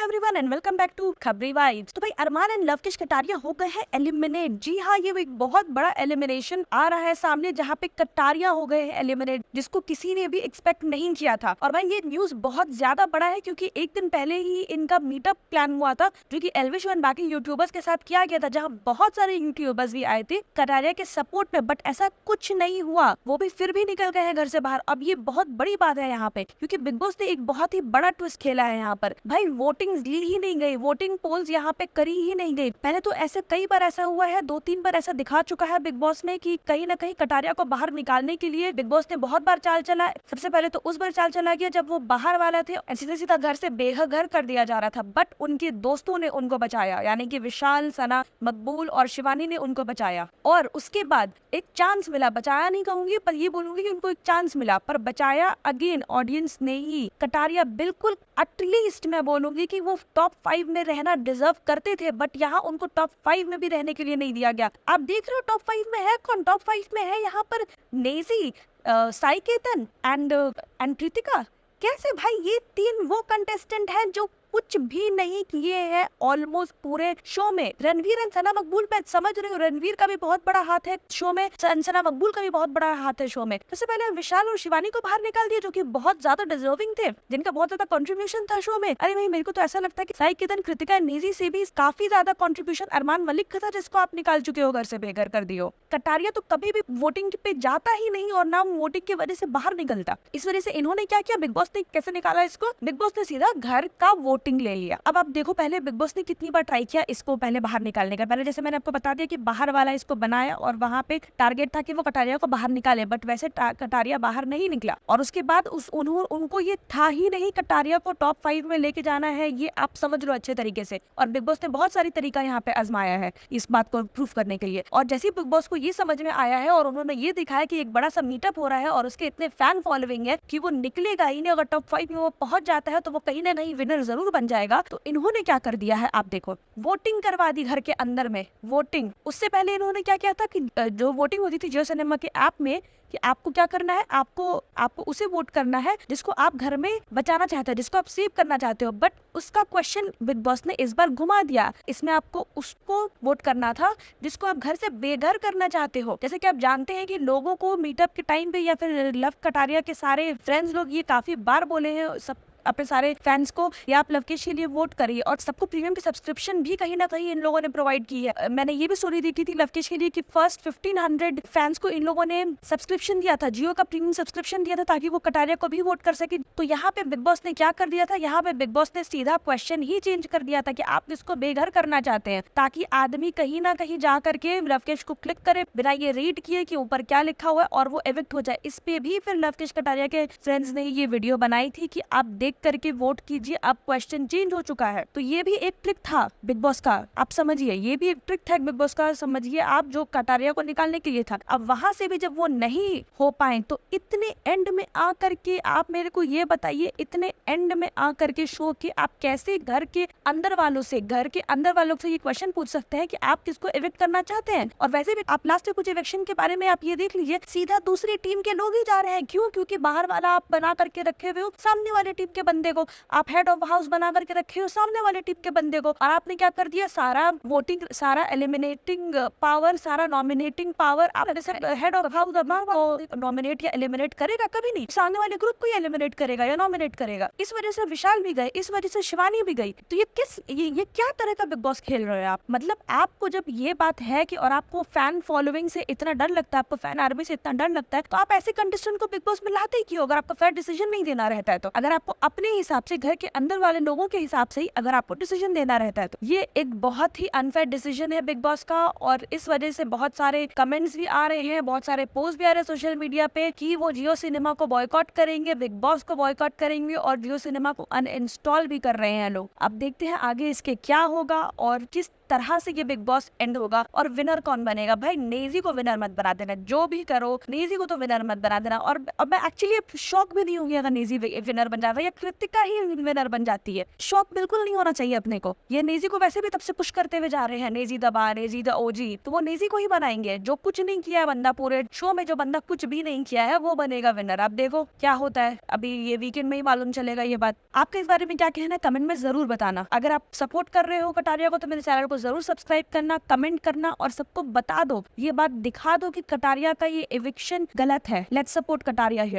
Everyone and welcome back to Khabri vibes. तो भाई अरमान and Lavkush Kataria हो गए हैं एलिमिनेट। जी हाँ, ये एक बहुत बड़ा एलिमिनेशन आ रहा है सामने, जहाँ पे कटारिया हो गए हैं एलिमिनेट, जिसको किसी ने भी एक्सपेक्ट नहीं किया था। और भाई ये न्यूज बहुत ज्यादा बड़ा है क्योंकि एक दिन पहले ही इनका मीटअप प्लान हुआ था, जो कि एल्विश एंड बाकी यूट्यूबर्स के साथ किया गया था, जहाँ बहुत सारे यूट्यूबर्स भी आए थे कटारिया के सपोर्ट में। बट ऐसा कुछ नहीं हुआ, वो भी फिर भी निकल गए हैं घर से बाहर। अब ये बहुत बड़ी बात है यहाँ पे, क्योंकि बिग बॉस ने एक बहुत ही बड़ा ट्विस्ट खेला है यहाँ पर। भाई वोटिंग ली ही नहीं गई, वोटिंग पोल्स यहाँ पे करी ही नहीं गई। पहले तो ऐसे कई बार ऐसा हुआ है, 2-3 बार ऐसा दिखा चुका है बिग बॉस ने कि कहीं ना कहीं कटारिया को बाहर निकालने के लिए बिग बॉस ने बहुत बार चाल चला। सबसे पहले तो उस बार चाल चला गया जब वो बाहर वाला थे, सीधा सीधा घर से बेघर कर दिया जा रहा था। बट उनके दोस्तों ने उनको बचाया, यानी कि विशाल, सना, मकबूल और शिवानी ने उनको बचाया। और उसके बाद एक चांस मिला, बचाया नहीं कहूंगी पर ये बोलूंगी कि उनको एक चांस मिला, पर बचाया अगेन ऑडियंस ने ही। कटारिया बिल्कुल एटलीस्ट मैं बोलूंगी कि वो टॉप 5 में रहना डिजर्व करते थे, बट यहाँ उनको टॉप 5 में भी रहने के लिए नहीं दिया गया। आप देख रहे हो टॉप 5 में है कौन? टॉप 5 में है यहाँ पर नेजी, साई केतन एंड कृतिका। कैसे भाई? ये 3 वो कंटेस्टेंट हैं जो कुछ भी नहीं किए हैं ऑलमोस्ट पूरे शो में। रणवीर एंड सना मकबूल, मैं समझ रही हूँ रणवीर का भी बहुत बड़ा हाथ है शो में, सना मकबूल का भी बहुत बड़ा हाथ है शो में। सबसे पहले विशाल और शिवानी को बाहर निकाल दिया, जो कि बहुत ज्यादा डिजर्विंग थे, जिनका बहुत ज्यादा कंट्रीब्यूशन था शो में। अरे भाई मेरे को तो ऐसा लगता है कि साई केतन, कृतिका, नेजी से भी काफी ज्यादा कंट्रीब्यूशन अरमान मलिक का था, जिसको आप निकाल चुके हो, घर से बेघर कर दियो। कटारिया तो कभी भी वोटिंग पे जाता ही नहीं और ना वोटिंग की वजह से बाहर निकलता। इस वजह से इन्होंने क्या किया, बिग बॉस ने कैसे निकाला इसको, बिग बॉस ने सीधा घर का वोटिंग ले लिया। अब आप देखो पहले बिग बॉस ने कितनी बार ट्राई किया इसको पहले बाहर निकालने का। पहले जैसे मैंने आपको बता दिया कि बाहर वाला इसको बनाया और वहां पे टारगेट था कि वो कटारिया को बाहर निकाले, बट वैसे कटारिया बाहर नहीं निकला। और उसके बाद उनको ये था ही नहीं कटारिया को टॉप 5 में लेके जाना है, ये आप समझ लो अच्छे तरीके से। और बिग बॉस ने बहुत सारी तरीका यहाँ पे आजमाया है इस बात को प्रूफ करने के लिए। और जैसे बिग बॉस को ये समझ में आया है और उन्होंने ये दिखाया कि एक बड़ा सा मीटअप हो रहा है और उसके इतने फैन फॉलोइंग है कि वो निकलेगा ही नहीं, अगर टॉप 5 में वो पहुंच जाता है तो वो कहीं ना कहीं विनर जरूर बन जाएगा। तो इन्होंने क्या कर दिया है, आप देखो, वोटिंग करवा दी घर के अंदर में। वोटिंग उससे पहले इन्होंने क्या किया था कि जो वोटिंग होती थी जियो सिनेमा के ऐप में, कि आपको क्या करना है, आपको उसे वोट करना है जिसको आप घर में बचाना चाहते हो, जिसको आप सेव करना चाहते हो। बट उसका क्वेश्चन बिग बॉस ने इस बार घुमा दिया। इसमें आपको उसको वोट करना था जिसको आप घर से बेघर करना चाहते हो। जैसे कि आप जानते हैं कि लोगों को मीटअप के टाइम पे या फिर लव कटारिया के सारे फ्रेंड्स लोग ये काफी बार बोले हैं सब अपने सारे फैंस को, या आप लवकुश के लिए वोट करिए। और सबको प्रीमियम की सब्सक्रिप्शन भी कहीं ना कहीं इन लोगों ने प्रोवाइड की है। मैंने ये भी स्टोरी देखी थी लवकुश के लिए कि फर्स्ट 1500 फैंस को इन लोगों ने सब्सक्रिप्शन दिया था, जियो का प्रीमियम सब्सक्रिप्शन दिया था, ताकि वो कटारिया को भी वोट कर सके। तो यहाँ पे बिग बॉस ने क्या कर दिया था, यहाँ पे बिग बॉस ने सीधा क्वेश्चन ही चेंज कर दिया था कि आप किसको बेघर करना चाहते हैं, ताकि आदमी कहीं ना कहीं जा करके लवकुश को क्लिक करे बिना ये रीड किए कि ऊपर क्या लिखा हुआ है और वो एविक्ट हो जाए। इस पे भी फिर लवकुश कटारिया के फ्रेंड्स ने ये वीडियो बनाई थी कि आप देख करके वोट कीजिए, अब क्वेश्चन चेंज हो चुका है। तो ये भी एक ट्रिक था बिग बॉस का, आप समझिए, ये भी एक ट्रिक था बिग बॉस का, समझिए आप, जो कटारिया को निकालने के लिए था। अब वहां से भी जब वो नहीं हो पाए तो इतने एंड में आकर के आप मेरे को ये बताइए, इतने एंड में आकर के शो के आप कैसे घर के अंदर वालों से ये क्वेश्चन पूछ सकते हैं कि आप किसको एविक्ट करना चाहते हैं। और वैसे भी आप लास्ट में कुछ इवेक्शन के बारे में आप ये देख लीजिए, सीधा दूसरी टीम के लोग ही जा रहे हैं। क्यों? क्योंकि बाहर वाला आप बना करके रखे हुए हो सामने वाली टीम के बंदे को, आप हेड ऑफ हाउस बना करके रखे हो सामने वाले टीम के बंदे को। और आपने क्या कर दिया, सारा वोटिंग, सारा एलिमिनेटिंग पावर, सारा नॉमिनेटिंग पावर आप हेड ऑफ हाउस नॉमिनेट या एलिमिनेट करेगा कभी नहीं, सामने वाले ग्रुप को ही एलिमिनेट करेगा या नॉमिनेट करेगा। इस वजह से विशाल भी गए, इस वजह से शिवानी भी गई। तो ये क्या तरह का बिग बॉस खेल रहे हो आप? मतलब आपको जब ये बात है कि, और आपको फैन फॉलोइंग से इतना डर लगता है, आपको फैन आर्मी से इतना डर लगता है, तो आप ऐसे कंटेस्टेंट को बिग बॉस में लाते ही क्यों? अगर आपको फेयर डिसीजन नहीं देना रहता है तो, अगर आपको अपने हिसाब से घर के अंदर वाले लोगों के हिसाब से ही अगर आपको डिसीजन देना रहता है तो ये एक बहुत ही अनफेयर डिसीजन है बिग बॉस का। और इस वजह से बहुत सारे कमेंट्स भी आ रहे हैं, बहुत सारे पोस्ट भी आ रहे हैं सोशल मीडिया पे कि वो जियो सिनेमा को बॉयकॉट करेंगे, बिग बॉस को बॉयकॉट करेंगे और जियो सिनेमा को अनइंस्टॉल भी कर रहे हैं लोग। अब देखते हैं आगे इसके क्या होगा और किस तरह से ये बिग बॉस एंड होगा और विनर कौन बनेगा। भाई नेजी को विनर मत बना देना, जो भी करो नेजी को तो विनर मत बना देना। और अब मैं एक्चुअली शॉक भी नहीं होंगी अगर नेजी विनर बन जाता है या कृतिका ही विनर बन जाती है। शॉक बिल्कुल नहीं होना चाहिए अपने को। ये नेजी को वैसे भी तब से पुश करते हुए जा रहे हैं, नेजी दबा, नेजी द ओजी, तो वो नेजी को ही बनाएंगे। जो कुछ नहीं किया है बंदा पूरे शो में, जो बंदा कुछ भी नहीं किया है वो बनेगा विनर। अब देखो क्या होता है, अभी ये वीकेंड में ही मालूम चलेगा ये बात। आपका इस बारे में क्या कहना है कमेंट में जरूर बताना। अगर आप सपोर्ट कर रहे हो कटारिया को तो मेरे चैनल को जरूर सब्सक्राइब करना, कमेंट करना और सबको बता दो, ये बात दिखा दो कि कटारिया का ये एविक्शन गलत है। Let's support Kataria here.